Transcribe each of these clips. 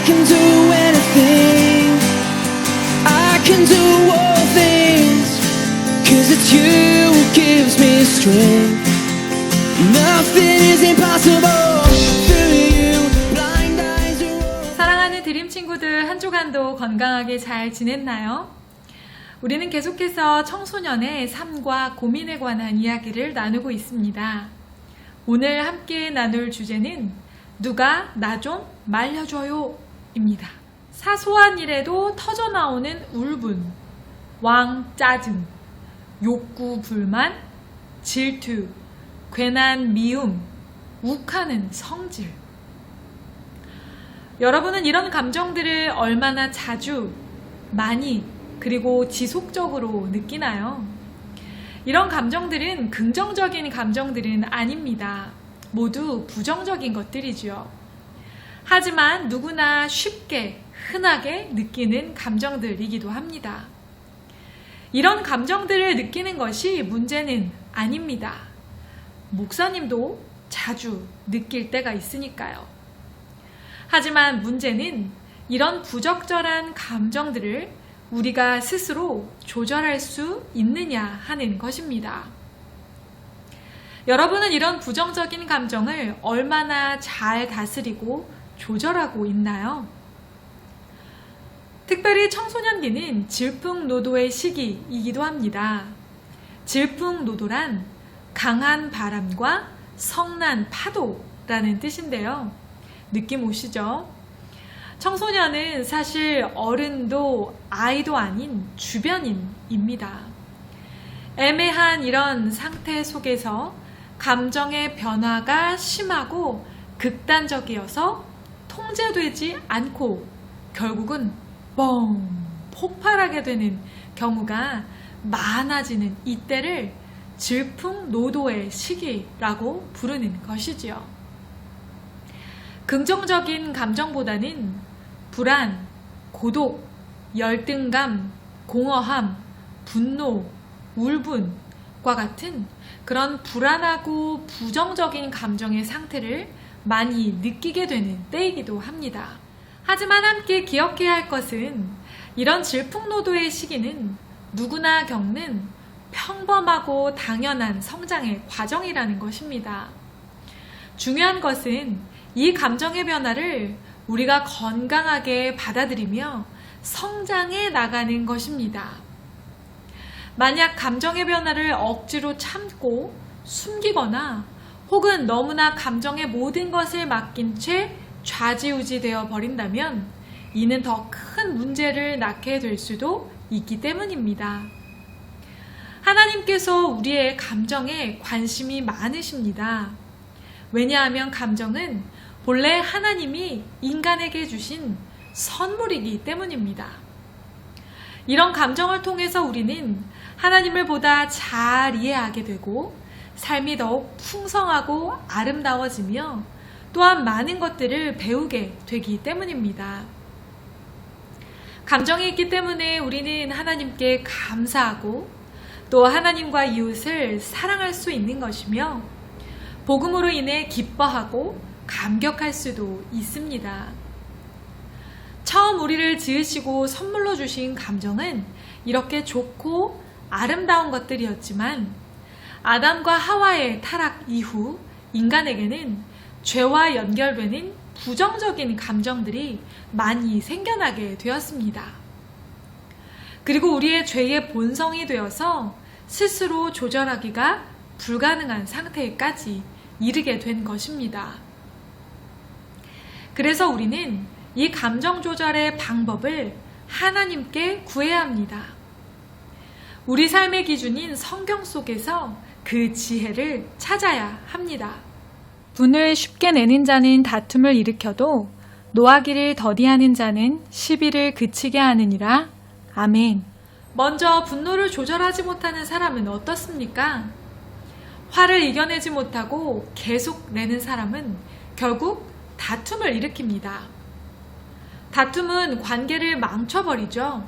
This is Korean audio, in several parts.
can do anything. I can do all things. 'Cause it's you who gives me strength. Nothing is impossible through you. Blind eyes are open. 사랑하는 드림 친구들, 한 주간도 건강하게 잘 지냈나요? 우리는 계속해서 청소년의 삶과 고민에 관한 이야기를 나누고 있습니다. 오늘 함께 나눌 주제는 누가 나 좀 말려줘요 입니다. 사소한 일에도 터져나오는 울분, 왕짜증, 욕구 불만, 질투, 괜한 미움, 욱하는 성질. 여러분은 이런 감정들을 얼마나 자주, 많이, 그리고 지속적으로 느끼나요? 이런 감정들은 긍정적인 감정들은 아닙니다. 모두 부정적인 것들이지요. 하지만 누구나 쉽게, 흔하게 느끼는 감정들이기도 합니다. 이런 감정들을 느끼는 것이 문제는 아닙니다. 목사님도 자주 느낄 때가 있으니까요. 하지만 문제는 이런 부적절한 감정들을 우리가 스스로 조절할 수 있느냐 하는 것입니다. 여러분은 이런 부정적인 감정을 얼마나 잘 다스리고 조절하고 있나요? 특별히 청소년기는 질풍노도의 시기이기도 합니다. 질풍노도란 강한 바람과 성난 파도라는 뜻인데요. 느낌 오시죠? 청소년은 사실 어른도 아이도 아닌 주변인입니다. 애매한 이런 상태 속에서 감정의 변화가 심하고 극단적이어서 통제되지 않고 결국은 뻥 폭발하게 되는 경우가 많아지는 이때를 질풍노도의 시기라고 부르는 것이지요. 긍정적인 감정보다는 불안, 고독, 열등감, 공허함, 분노, 울분과 같은 그런 불안하고 부정적인 감정의 상태를 많이 느끼게 되는 때이기도 합니다. 하지만 함께 기억해야 할 것은 이런 질풍노도의 시기는 누구나 겪는 평범하고 당연한 성장의 과정이라는 것입니다. 중요한 것은 이 감정의 변화를 우리가 건강하게 받아들이며 성장해 나가는 것입니다. 만약 감정의 변화를 억지로 참고 숨기거나 혹은 너무나 감정의 모든 것을 맡긴 채 좌지우지 되어 버린다면 이는 더 큰 문제를 낳게 될 수도 있기 때문입니다. 하나님께서 우리의 감정에 관심이 많으십니다. 왜냐하면 감정은 본래 하나님이 인간에게 주신 선물이기 때문입니다. 이런 감정을 통해서 우리는 하나님을 보다 잘 이해하게 되고 삶이 더욱 풍성하고 아름다워지며 또한 많은 것들을 배우게 되기 때문입니다. 감정이 있기 때문에 우리는 하나님께 감사하고 또 하나님과 이웃을 사랑할 수 있는 것이며 복음으로 인해 기뻐하고 감격할 수도 있습니다. 처음 우리를 지으시고 선물로 주신 감정은 이렇게 좋고 아름다운 것들이었지만 아담과 하와의 타락 이후 인간에게는 죄와 연결되는 부정적인 감정들이 많이 생겨나게 되었습니다. 그리고 우리의 죄의 본성이 되어서 스스로 조절하기가 불가능한 상태까지 이르게 된 것입니다. 그래서 우리는 이 감정 조절의 방법을 하나님께 구해야 합니다. 우리 삶의 기준인 성경 속에서 그 지혜를 찾아야 합니다. 분을 쉽게 내는 자는 다툼을 일으켜도 노하기를 더디하는 자는 시비를 그치게 하느니라. 아멘. 먼저 분노를 조절하지 못하는 사람은 어떻습니까? 화를 이겨내지 못하고 계속 내는 사람은 결국 다툼을 일으킵니다. 다툼은 관계를 망쳐버리죠.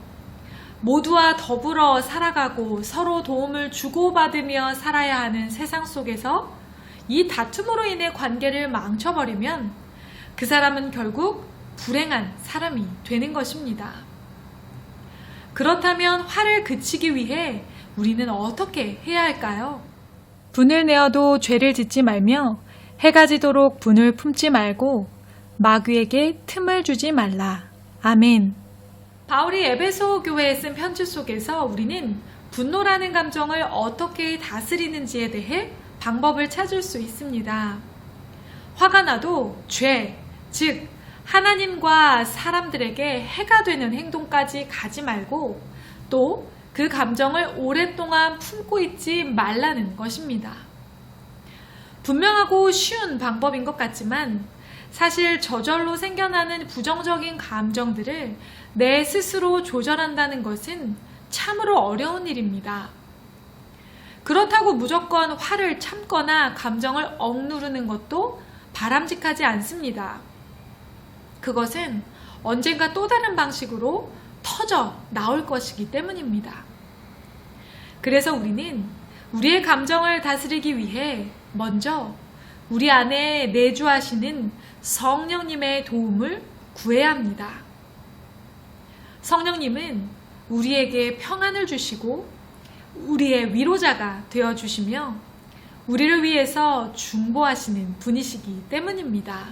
모두와 더불어 살아가고 서로 도움을 주고받으며 살아야 하는 세상 속에서 이 다툼으로 인해 관계를 망쳐버리면 그 사람은 결국 불행한 사람이 되는 것입니다. 그렇다면 화를 그치기 위해 우리는 어떻게 해야 할까요? 분을 내어도 죄를 짓지 말며 해가 지도록 분을 품지 말고 마귀에게 틈을 주지 말라. 아멘. 바울이 에베소 교회에 쓴 편지 속에서 우리는 분노라는 감정을 어떻게 다스리는지에 대해 방법을 찾을 수 있습니다. 화가 나도 죄, 즉 하나님과 사람들에게 해가 되는 행동까지 가지 말고 또 그 감정을 오랫동안 품고 있지 말라는 것입니다. 분명하고 쉬운 방법인 것 같지만 사실 저절로 생겨나는 부정적인 감정들을 내 스스로 조절한다는 것은 참으로 어려운 일입니다. 그렇다고 무조건 화를 참거나 감정을 억누르는 것도 바람직하지 않습니다. 그것은 언젠가 또 다른 방식으로 터져 나올 것이기 때문입니다. 그래서 우리는 우리의 감정을 다스리기 위해 먼저 우리 안에 내주하시는 성령님의 도움을 구해야 합니다. 성령님은 우리에게 평안을 주시고 우리의 위로자가 되어주시며 우리를 위해서 중보하시는 분이시기 때문입니다.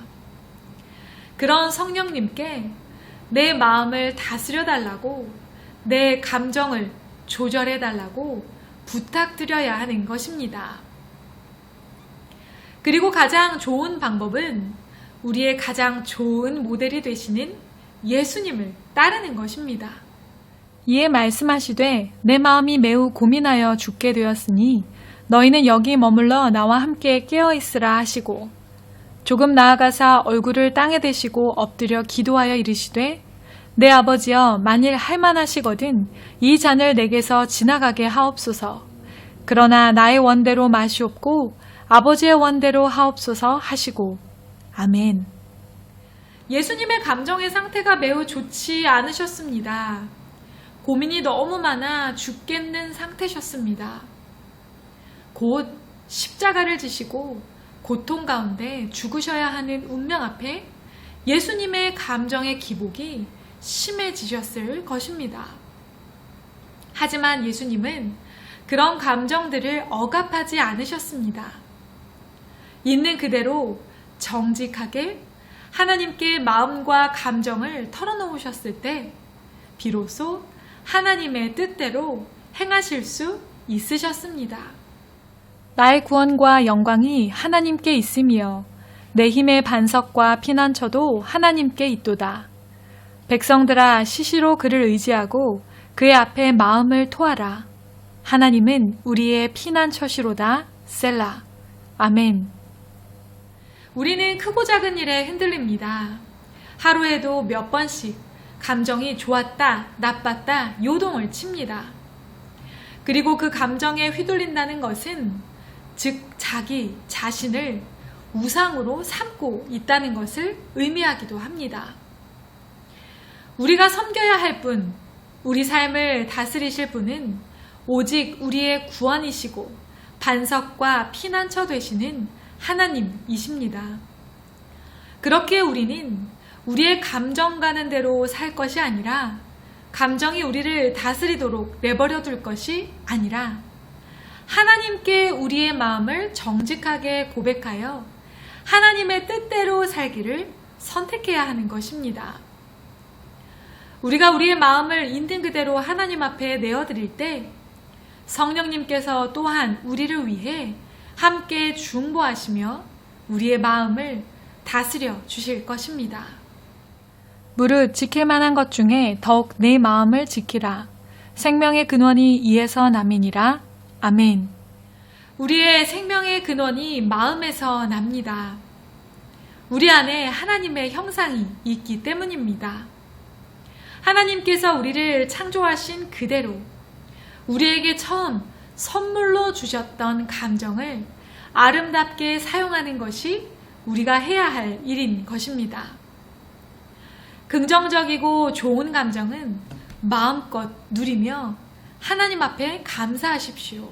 그런 성령님께 내 마음을 다스려 달라고, 내 감정을 조절해 달라고 부탁드려야 하는 것입니다. 그리고 가장 좋은 방법은 우리의 가장 좋은 모델이 되시는 예수님을 따르는 것입니다. 이에 말씀하시되 내 마음이 매우 고민하여 죽게 되었으니 너희는 여기 머물러 나와 함께 깨어있으라 하시고 조금 나아가사 얼굴을 땅에 대시고 엎드려 기도하여 이르시되 내 아버지여 만일 할만하시거든 이 잔을 내게서 지나가게 하옵소서. 그러나 나의 원대로 마시옵고 아버지의 원대로 하옵소서 하시고 아멘. 예수님의 감정의 상태가 매우 좋지 않으셨습니다. 고민이 너무 많아 죽겠는 상태셨습니다. 곧 십자가를 지시고 고통 가운데 죽으셔야 하는 운명 앞에 예수님의 감정의 기복이 심해지셨을 것입니다. 하지만 예수님은 그런 감정들을 억압하지 않으셨습니다. 있는 그대로 정직하게 하나님께 마음과 감정을 털어놓으셨을 때 비로소 하나님의 뜻대로 행하실 수 있으셨습니다. 나의 구원과 영광이 하나님께 있으며 내 힘의 반석과 피난처도 하나님께 있도다. 백성들아 시시로 그를 의지하고 그의 앞에 마음을 토하라. 하나님은 우리의 피난처시로다. 셀라. 아멘. 우리는 크고 작은 일에 흔들립니다. 하루에도 몇 번씩 감정이 좋았다, 나빴다 요동을 칩니다. 그리고 그 감정에 휘둘린다는 것은 즉 자기 자신을 우상으로 삼고 있다는 것을 의미하기도 합니다. 우리가 섬겨야 할 분, 우리 삶을 다스리실 분은 오직 우리의 구원이시고 반석과 피난처 되시는 하나님이십니다. 그렇게 우리는 우리의 감정 가는 대로 살 것이 아니라 감정이 우리를 다스리도록 내버려 둘 것이 아니라 하나님께 우리의 마음을 정직하게 고백하여 하나님의 뜻대로 살기를 선택해야 하는 것입니다. 우리가 우리의 마음을 있는 그대로 하나님 앞에 내어드릴 때 성령님께서 또한 우리를 위해 함께 중보하시며 우리의 마음을 다스려 주실 것입니다. 무릇 지킬 만한 것 중에 더욱 내 마음을 지키라. 생명의 근원이 이에서 남이니라. 아멘. 우리의 생명의 근원이 마음에서 납니다. 우리 안에 하나님의 형상이 있기 때문입니다. 하나님께서 우리를 창조하신 그대로 우리에게 처음 선물로 주셨던 감정을 아름답게 사용하는 것이 우리가 해야 할 일인 것입니다. 긍정적이고 좋은 감정은 마음껏 누리며 하나님 앞에 감사하십시오.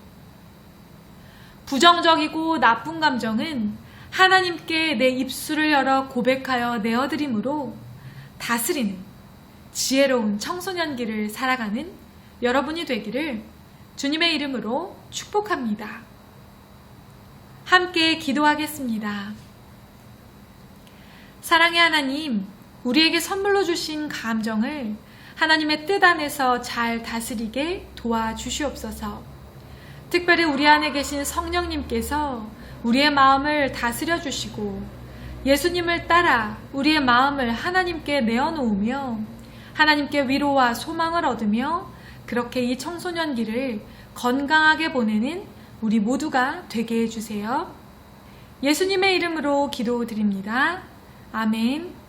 부정적이고 나쁜 감정은 하나님께 내 입술을 열어 고백하여 내어드림으로 다스리는 지혜로운 청소년기를 살아가는 여러분이 되기를 주님의 이름으로 축복합니다. 함께 기도하겠습니다. 사랑의 하나님, 우리에게 선물로 주신 감정을 하나님의 뜻 안에서 잘 다스리게 도와주시옵소서. 특별히 우리 안에 계신 성령님께서 우리의 마음을 다스려 주시고 예수님을 따라 우리의 마음을 하나님께 내어놓으며 하나님께 위로와 소망을 얻으며 그렇게 이 청소년기를 건강하게 보내는 우리 모두가 되게 해주세요. 예수님의 이름으로 기도드립니다. 아멘.